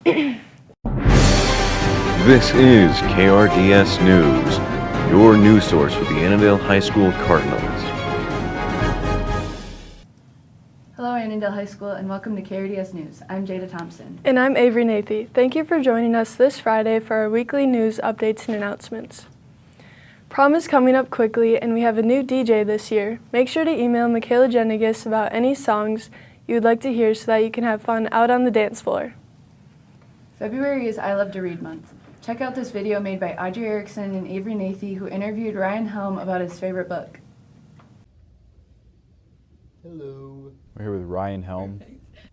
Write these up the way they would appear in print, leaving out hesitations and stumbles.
This is KRDS News, your news source for the Annandale High School Cardinals. Hello, Annandale High School, and welcome to KRDS News. I'm Jada Thompson. And I'm Avery Nathy. Thank you for joining us this Friday for our weekly news updates and announcements. Prom is coming up quickly, and we have a new DJ this year. Make sure to email Michaela Jenigas about any songs you would like to hear so that you can have fun out on the dance floor. February is I Love to Read Month. Check out this video made by Audrey Erickson and Avery Nathy, who interviewed Ryan Helm about his favorite book. Hello. We're here with Ryan Helm.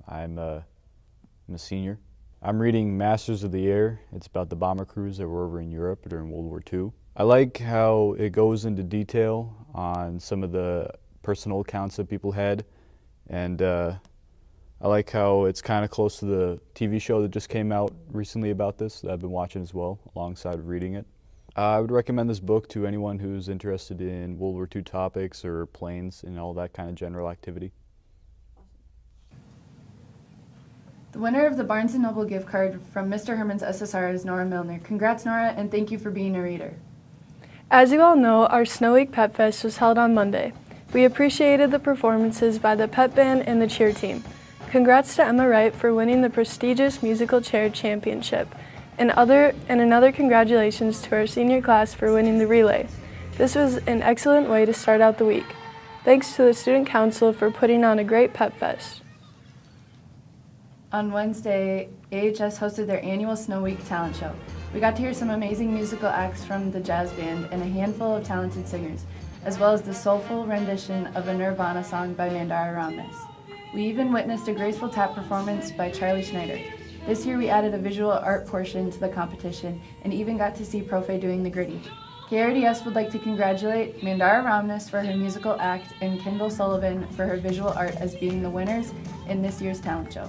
I'm a senior. I'm reading Masters of the Air. It's about the bomber crews that were over in Europe during World War II. I like how it goes into detail on some of the personal accounts that people had, and I like how it's kind of close to the TV show that just came out recently about this that I've been watching as well, alongside of reading it. I would recommend this book to anyone who's interested in World War II topics or planes and all that kind of general activity. The winner of the Barnes & Noble gift card from Mr. Herman's SSR is Nora Milner. Congrats, Nora, and thank you for being a reader. As you all know, our Snow Week Pep Fest was held on Monday. We appreciated the performances by the pep band and the cheer team. Congrats to Emma Wright for winning the prestigious musical chair championship, and another congratulations to our senior class for winning the relay. This was an excellent way to start out the week. Thanks to the Student Council for putting on a great Pep Fest. On Wednesday, AHS hosted their annual Snow Week talent show. We got to hear some amazing musical acts from the jazz band and a handful of talented singers, as well as the soulful rendition of a Nirvana song by Mandara Ramnes. We even witnessed a graceful tap performance by Charlie Schneider. This year we added a visual art portion to the competition and even got to see Profe doing the gritty. KRDS would like to congratulate Mandara Ramnes for her musical act and Kendall Sullivan for her visual art as being the winners in this year's talent show.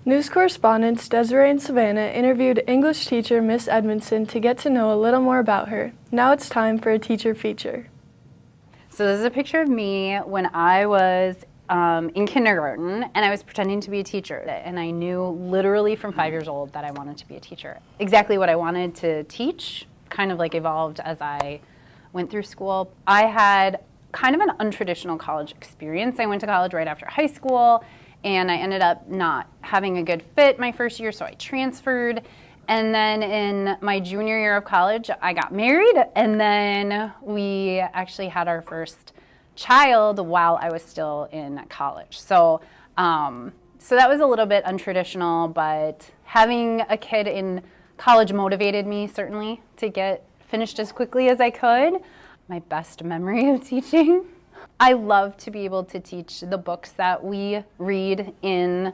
News correspondents Desiree and Savannah interviewed English teacher Miss Edmondson to get to know a little more about her. Now it's time for a teacher feature. So this is a picture of me when I was in kindergarten and I was pretending to be a teacher. And I knew literally from 5 years old that I wanted to be a teacher. Exactly what I wanted to teach kind of like evolved as I went through school. I had kind of an untraditional college experience. I went to college right after high school and I ended up not having a good fit my first year, so I transferred. And then in my junior year of college, I got married, and then we actually had our first child while I was still in college. So that was a little bit untraditional, but having a kid in college motivated me certainly to get finished as quickly as I could. My best memory of teaching. I love to be able to teach the books that we read in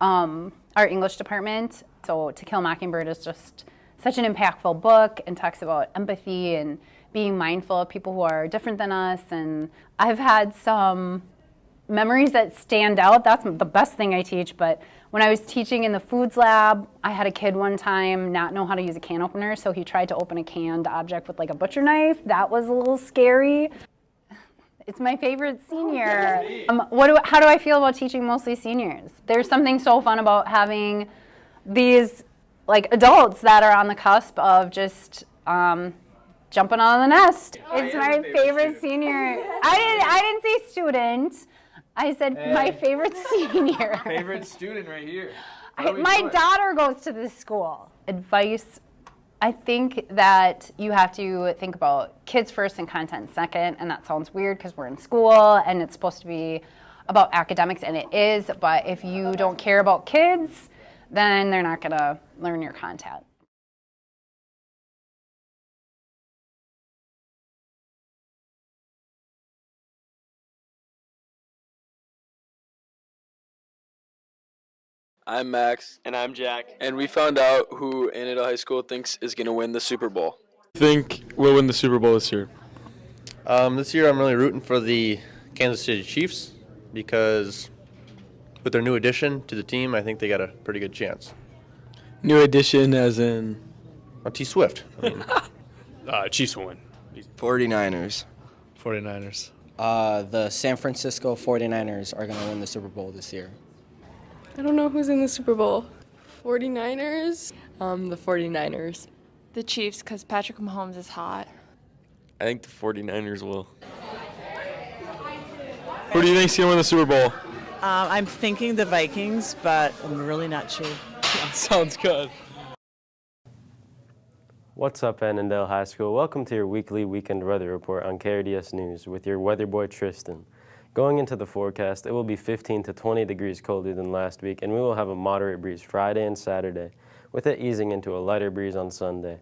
our English department. So To Kill a Mockingbird is just such an impactful book and talks about empathy and being mindful of people who are different than us. And I've had some memories that stand out. That's the best thing I teach. But when I was teaching in the foods lab, I had a kid one time not know how to use a can opener, so he tried to open a canned object with like a butcher knife. That was a little scary. It's my favorite senior. How do I feel about teaching mostly seniors? There's something so fun about having these like adults that are on the cusp of just jumping on the nest. It's my favorite senior. I didn't say student. I said my favorite senior. Favorite student right here. My daughter goes to this school. Advice, I think that you have to think about kids first and content second, and that sounds weird because we're in school and it's supposed to be about academics, and it is, but if you don't care about kids, then they're not going to learn your content. I'm Max. And I'm Jack. And we found out who Annandale High School thinks is going to win the Super Bowl. Think we'll win the Super Bowl this year? This year I'm really rooting for the Kansas City Chiefs because with their new addition to the team, I think they got a pretty good chance. New addition as in? T. Swift. Chiefs will win. 49ers. 49ers. The San Francisco 49ers are going to win the Super Bowl this year. I don't know who's in the Super Bowl. 49ers? The 49ers. The Chiefs, because Patrick Mahomes is hot. I think the 49ers will. Who do you think's going to win the Super Bowl? I'm thinking the Vikings, but I'm really not sure. Sounds good. What's up, Annandale High School? Welcome to your weekly weekend weather report on KRDS News with your weather boy, Tristan. Going into the forecast, it will be 15 to 20 degrees colder than last week, and we will have a moderate breeze Friday and Saturday, with it easing into a lighter breeze on Sunday.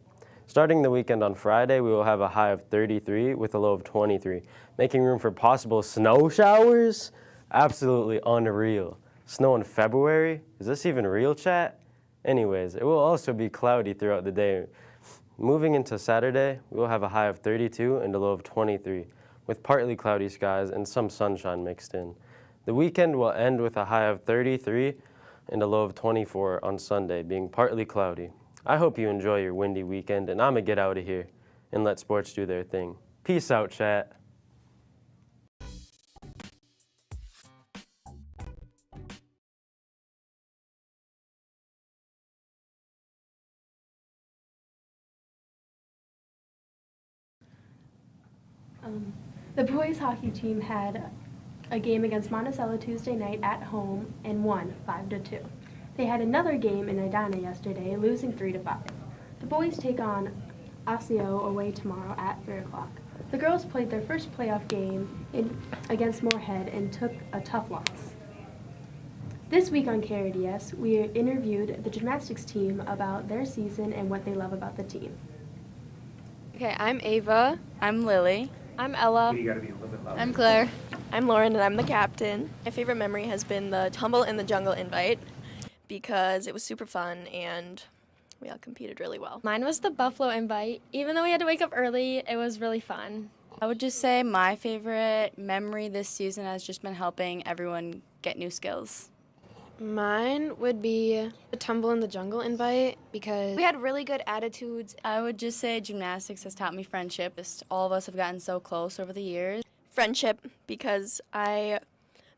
Starting the weekend on Friday, we will have a high of 33 with a low of 23, making room for possible snow showers? Absolutely unreal. Snow in February? Is this even real, chat? Anyways, it will also be cloudy throughout the day. Moving into Saturday, we will have a high of 32 and a low of 23, with partly cloudy skies and some sunshine mixed in. The weekend will end with a high of 33 and a low of 24 on Sunday, being partly cloudy. I hope you enjoy your windy weekend, and I'm gonna get out of here and let sports do their thing. Peace out, chat. The boys hockey team had a game against Monticello Tuesday night at home and won 5-2. They had another game in Edina yesterday, losing 3-5. The boys take on Osseo away tomorrow at 3 o'clock. The girls played their first playoff game against Moorhead and took a tough loss. This week on KRDS, we interviewed the gymnastics team about their season and what they love about the team. Okay, I'm Ava. I'm Lily. I'm Ella. I'm Claire. I'm Lauren, and I'm the captain. My favorite memory has been the Tumble in the Jungle invite because it was super fun and we all competed really well. Mine was the Buffalo invite. Even though we had to wake up early, it was really fun. I would just say my favorite memory this season has just been helping everyone get new skills. Mine would be the Tumble in the Jungle invite because we had really good attitudes. I would just say gymnastics has taught me friendship. Just all of us have gotten so close over the years. Friendship, because I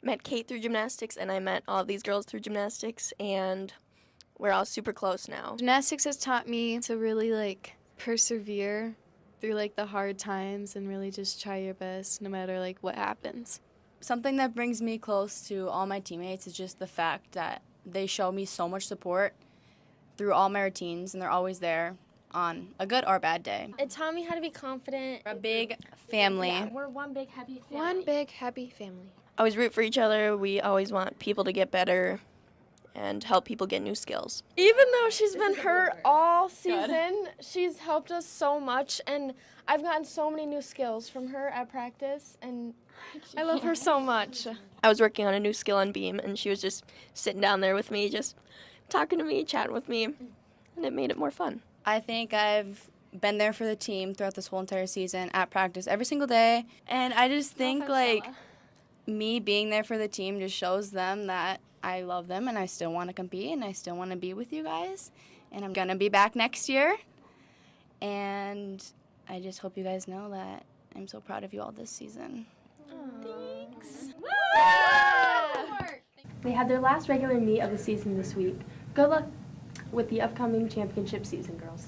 met Kate through gymnastics and I met all of these girls through gymnastics and we're all super close now. Gymnastics has taught me to really persevere through the hard times and really just try your best no matter what happens. Something that brings me close to all my teammates is just the fact that they show me so much support through all my routines, and they're always there on a good or bad day. It taught me how to be confident. We're a big family. Yeah, we're one big happy family. One big happy family. Always root for each other. We always want people to get better and help people get new skills. Even though she's been hurt all season, she's helped us so much, and I've gotten so many new skills from her at practice, and I love her so much. I was working on a new skill on beam, and she was just sitting down there with me, just talking to me, chatting with me, and it made it more fun. I think I've been there for the team throughout this whole entire season, at practice every single day, and I just think me being there for the team just shows them that I love them and I still want to compete and I still want to be with you guys, and I'm gonna be back next year, and I just hope you guys know that I'm so proud of you all this season. Thanks. They had their last regular meet of the season this week. Good luck with the upcoming championship season, girls.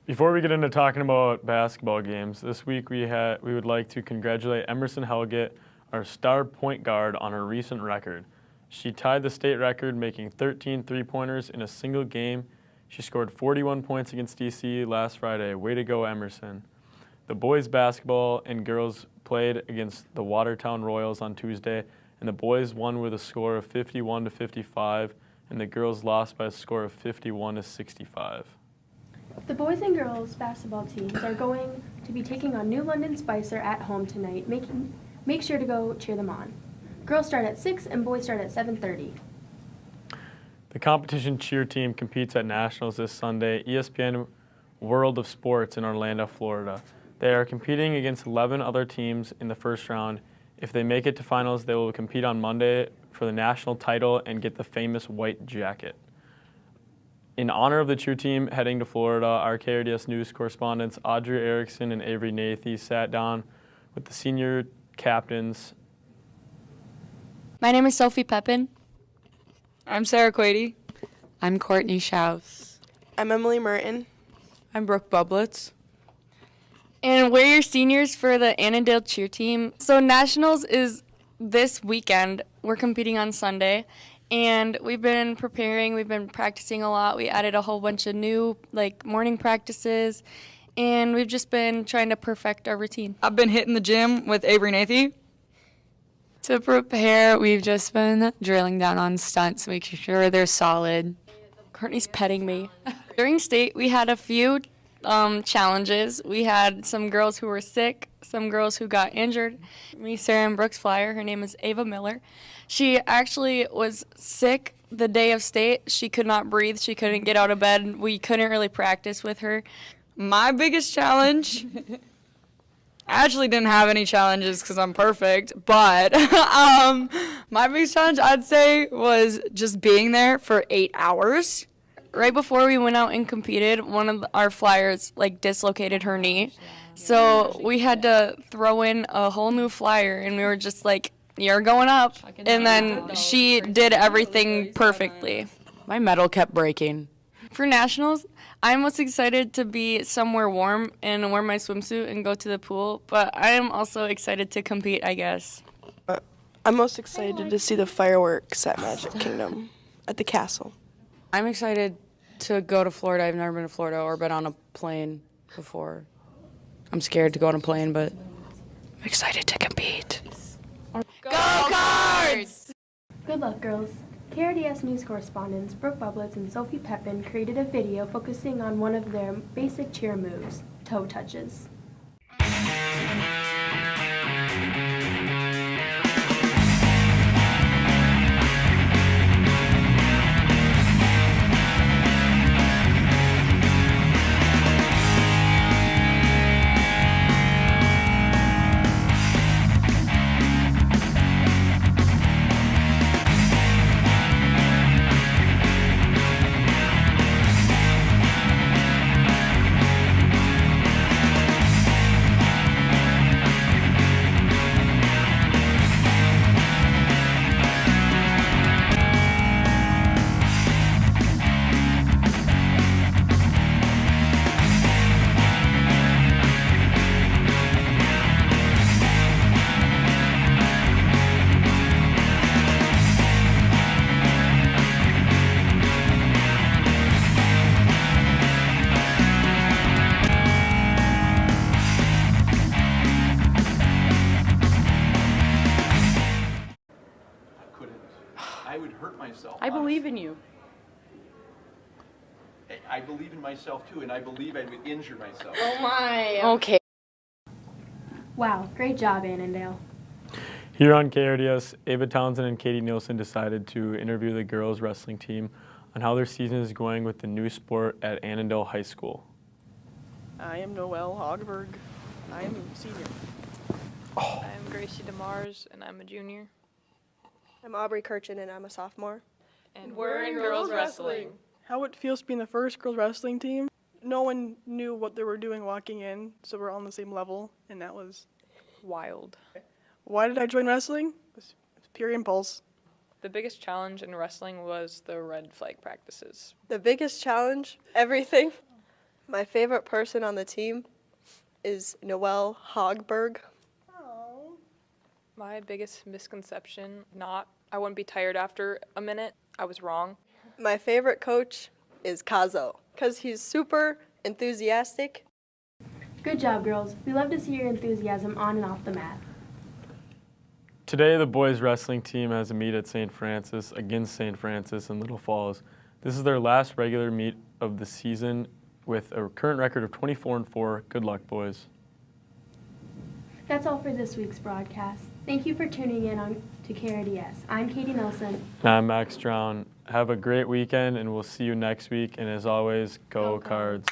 Before we get into talking about basketball games, this week we would like to congratulate Emerson Helgett, our star point guard, on her recent record. She tied the state record, making 13 three-pointers in a single game. She scored 41 points against DC last Friday. Way to go, Emerson. The boys basketball and girls played against the Watertown Royals on Tuesday, and the boys won with a score of 51-55, and the girls lost by a score of 51-65. The boys and girls basketball teams are going to be taking on New London Spicer at home tonight. Make sure to go cheer them on. Girls start at 6 and boys start at 7:30. The competition cheer team competes at Nationals this Sunday, ESPN World of Sports in Orlando, Florida. They are competing against 11 other teams in the first round. If they make it to finals, they will compete on Monday for the national title and get the famous white jacket. In honor of the cheer team heading to Florida, our KRDS News correspondents Audrey Erickson and Avery Nathy sat down with the senior captains. My name is Sophie Pepin. I'm Sarah Quady. I'm Courtney Schaus. I'm Emily Merton. I'm Brooke Bublitz. And we're your seniors for the Annandale cheer team. So Nationals is this weekend. We're competing on Sunday. And we've been preparing, we've been practicing a lot. We added a whole bunch of new morning practices. And we've just been trying to perfect our routine. I've been hitting the gym with Avery Nathy. To prepare, we've just been drilling down on stunts, making sure they're solid. Courtney's petting me. During state, we had a few challenges. We had some girls who were sick, some girls who got injured. Me, Sarah, and Brooke's flyer, her name is Ava Miller. She actually was sick the day of state. She could not breathe. She couldn't get out of bed. We couldn't really practice with her. My biggest challenge, I actually didn't have any challenges because I'm perfect, but my biggest challenge I'd say was just being there for 8 hours. Right before we went out and competed, one of our flyers dislocated her knee. So we had to throw in a whole new flyer, and we were just like, you're going up. And then she did everything perfectly. My medal kept breaking. For nationals, I'm most excited to be somewhere warm and wear my swimsuit and go to the pool, but I am also excited to compete, I guess. I'm most excited to see the fireworks at Magic Kingdom at the castle. I'm excited to go to Florida. I've never been to Florida or been on a plane before. I'm scared to go on a plane, but I'm excited to compete. Go Cards! Good luck, girls. KRDS News correspondents Brooke Bublitz and Sophie Pepin created a video focusing on one of their basic cheer moves, toe touches. I would hurt myself. I believe in you. I believe in myself too, and I believe I would injure myself. Oh my. Okay. Wow, great job, Annandale. Here on KRDS, Ava Townsend and Katie Nielsen decided to interview the girls wrestling team on how their season is going with the new sport at Annandale High School. I am Noelle Hogberg. I am a senior. I'm Gracie DeMars, and I'm a junior. I'm Aubrey Kirchen, and I'm a sophomore. And we're in girls wrestling. How it feels to be in the first girls wrestling team. No one knew what they were doing walking in, so we're all on the same level, and that was Wild. Why did I join wrestling? It was pure impulse. The biggest challenge in wrestling was the red flag practices. The biggest challenge, everything. My favorite person on the team is Noelle Hogberg. My biggest misconception, I wouldn't be tired after a minute. I was wrong. My favorite coach is Kazo, because he's super enthusiastic. Good job, girls. We love to see your enthusiasm on and off the mat. Today, the boys wrestling team has a meet at St. Francis against St. Francis in Little Falls. This is their last regular meet of the season with a current record of 24-4. Good luck, boys. That's all for this week's broadcast. Thank you for tuning in on to KRDS. I'm Katie Nelson. And I'm Max Drown. Have a great weekend, and we'll see you next week. And as always, go Cards.